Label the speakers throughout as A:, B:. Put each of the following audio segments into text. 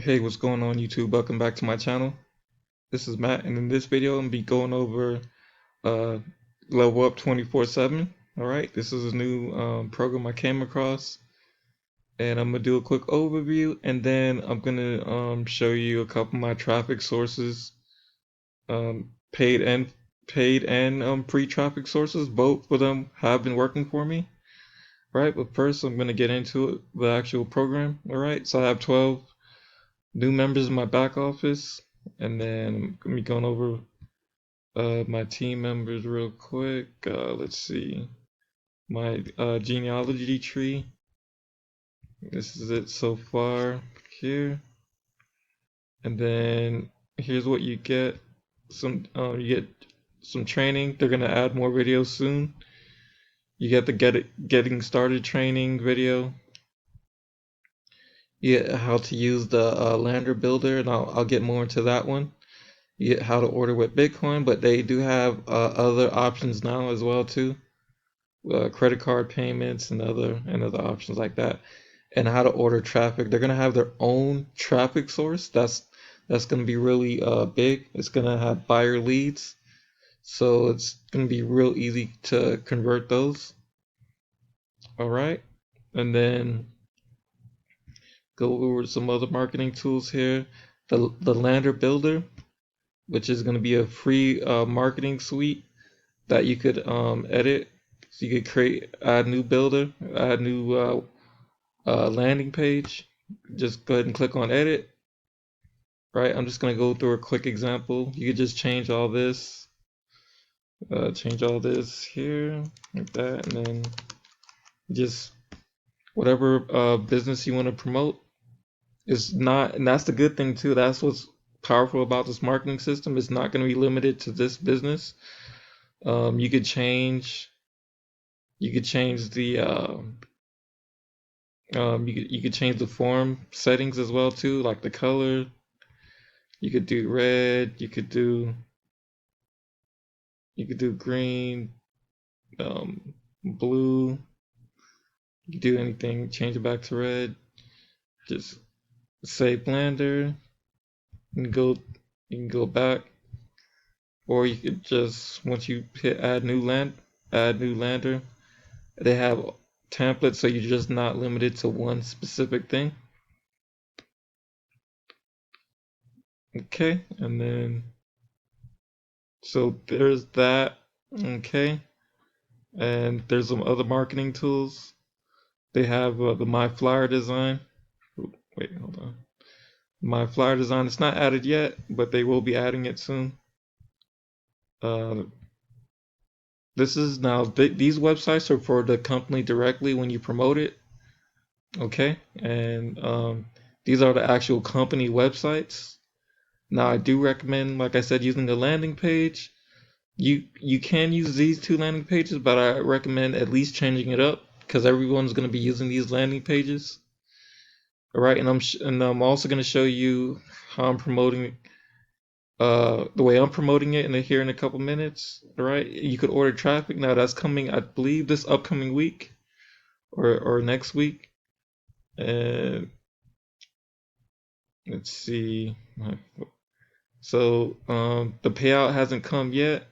A: Hey, what's going on YouTube? Welcome back to my channel. This is Matt, and in this video I'm gonna be going over uh, Level Up 24/7. Alright, this is a new program I came across, and I'm gonna do a quick overview, and then I'm gonna show you a couple of my traffic sources, paid and free traffic sources. Both of them have been working for me. Right, but first I'm gonna get into it, the actual program. Alright, so I have 12 new members in my back office, and then I'm gonna be going over my team members real quick. Let's see, my genealogy tree. This is it so far here, and then here's what you get. You get some training. They're gonna add more videos soon. You get the getting started training video. You get how to use the Lander Builder, and I'll get more into that one. You get how to order with Bitcoin, but they do have other options now as well too, credit card payments and other options like that, and how to order traffic. They're gonna have their own traffic source. That's gonna be really big. It's gonna have buyer leads, so it's gonna be real easy to convert those. All right, and then go over some other marketing tools here. The Lander Builder, which is going to be a free marketing suite that you could edit. So you could add new builder, add new landing page. Just go ahead and click on edit. Right, I'm just going to go through a quick example. You could just change all this here like that, and then just whatever business you want to promote. It's not, and that's the good thing too. That's what's powerful about this marketing system. It's not going to be limited to this business. You could change the you could change the form settings as well too, like the color. You could do red, you could do green, blue. You could do anything, change it back to red. Just say Blender and you can go back, or you could just, once you hit add new lander, they have templates, so you're just not limited to one specific thing. Okay, and then so there's that. Okay, and there's some other marketing tools. They have the My Flyer design. Wait, hold on. My Flyer design, it's not added yet, but they will be adding it soon. This is now, these websites are for the company directly when you promote it. Okay, and these are the actual company websites. Now I do recommend, like I said, using the landing page. You can use these two landing pages, but I recommend at least changing it up because everyone's going to be using these landing pages. All right, and I'm also going to show you how I'm promoting the way I'm promoting it here in a couple minutes. All right, you could order traffic now. That's coming, I believe, this upcoming week or next week. And let's see. So the payout hasn't come yet,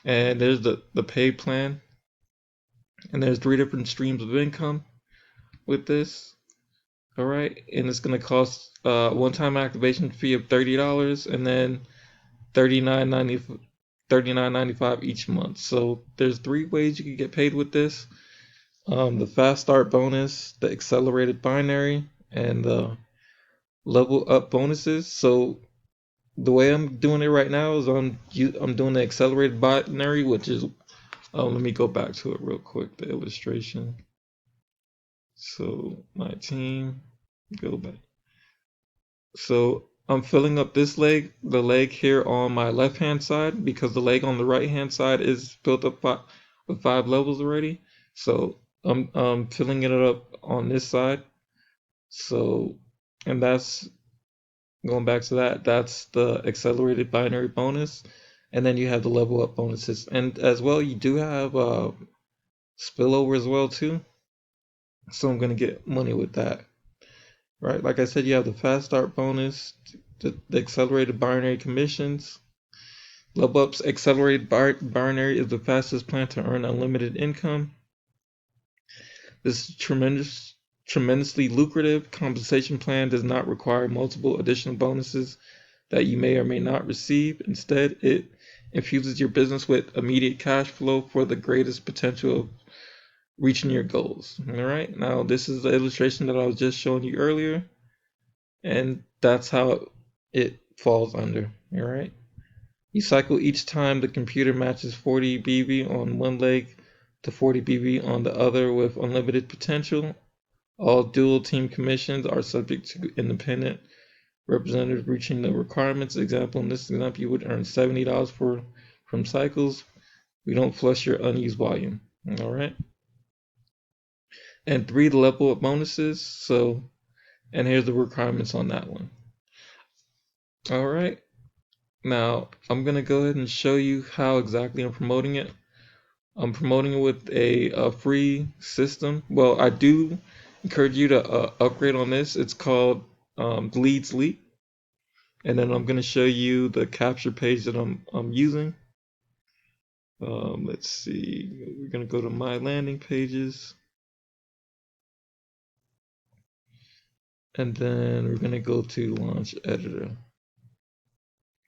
A: and there's the pay plan, and there's 3 different streams of income with this. All right, and it's gonna cost one-time activation fee of $30, and then $39.95 each month. So there's 3 ways you can get paid with this: the fast start bonus, the accelerated binary, and the level up bonuses. So the way I'm doing it right now is I'm doing the accelerated binary, which is let me go back to it real quick, the illustration. So my team, go back. So I'm filling up this leg, the leg here on my left hand side, because the leg on the right hand side is filled up with 5 levels already. So I'm filling it up on this side. So, and that's going back to that. That's the accelerated binary bonus, and then you have the level up bonuses, and as well you do have spillover as well too. So I'm gonna get money with that. right? Like I said, you have the fast start bonus, the accelerated binary commissions. Level Up's accelerated binary is the fastest plan to earn unlimited income. This tremendously lucrative compensation plan does not require multiple additional bonuses that you may or may not receive. Instead, it infuses your business with immediate cash flow for the greatest potential of reaching your goals. All right, now this is the illustration that I was just showing you earlier, and that's how it falls under. All right, you cycle each time the computer matches 40 BV on one leg to 40 BV on the other with unlimited potential. All dual team commissions are subject to independent representative reaching the requirements. Example, in this example, you would earn $70 from cycles. We don't flush your unused volume. All right. And 3, the level up bonuses. So, and here's the requirements on that one. All right. Now, I'm going to go ahead and show you how exactly I'm promoting it. I'm promoting it with a free system. Well, I do encourage you to upgrade on this. It's called Leads Leap. And then I'm going to show you the capture page that I'm using. Let's see. We're going to go to my landing pages. And then we're going to go to Launch Editor.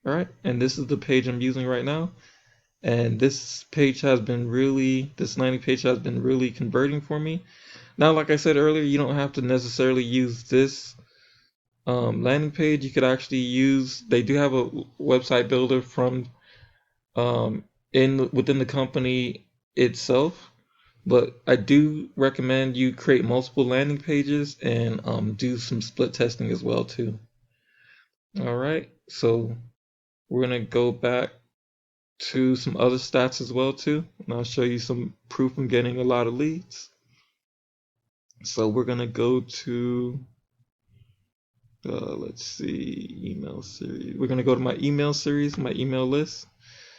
A: All right. And this is the page I'm using right now. And this landing page has been really converting for me. Now, like I said earlier, you don't have to necessarily use this landing page. You could actually use, they do have a website builder from within the company itself, but I do recommend you create multiple landing pages and do some split testing as well too. All right, so we're gonna go back to some other stats as well too, and I'll show you some proof I'm getting a lot of leads. So we're gonna go to let's see, email series. We're gonna go to my email series, my email list.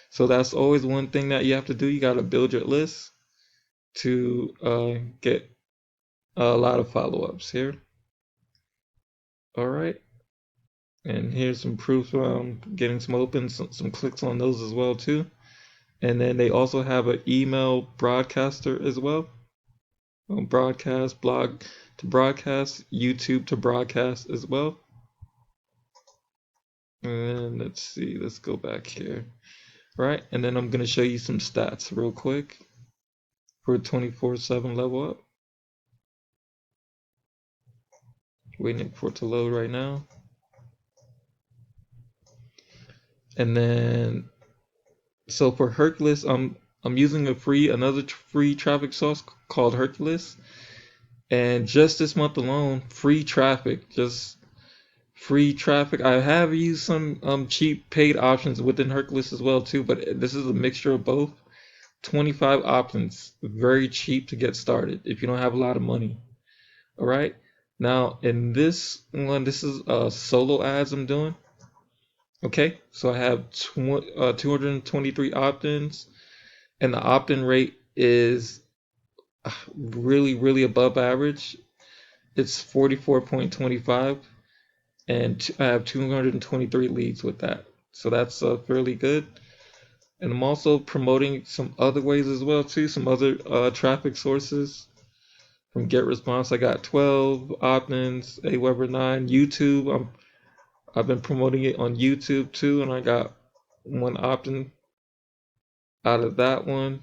A: So that's always one thing that you have to do. You got to build your list to get a lot of follow-ups here. All right. And here's some proof getting some opens, some clicks on those as well too. And then they also have an email broadcaster as well. Broadcast, blog to broadcast, YouTube to broadcast as well. And let's see, let's go back here. Right, and then I'm going to show you some stats real quick for 24/7 level up. Waiting for it to load right now. And then, so for Hercules, I'm using another free traffic source called Hercules. And just this month alone, free traffic. I have used some cheap paid options within Hercules as well too, but this is a mixture of both. 25 options, very cheap to get started if you don't have a lot of money. All right. Now in this one, this is solo ads I'm doing. Okay, so I have 223 opt-ins, and the opt-in rate is really above average. It's 44.25. And I have 223 leads with that. So that's fairly good. And I'm also promoting some other ways as well too, some other traffic sources. From GetResponse, I got 12 opt-ins, Aweber 9, YouTube. I've been promoting it on YouTube too, and I got 1 opt-in out of that one.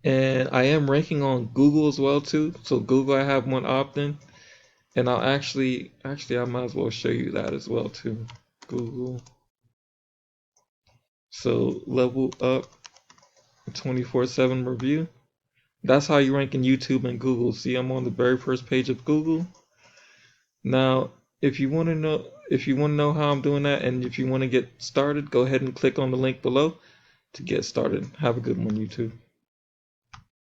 A: And I am ranking on Google as well too. So Google, I have 1 opt-in. And I'll actually I might as well show you that as well too. Google. So level up 24/7 review. That's how you rank in YouTube and Google. See, I'm on the very first page of Google. Now, if you want to know how I'm doing that, and if you want to get started, go ahead and click on the link below to get started. Have a good one, YouTube.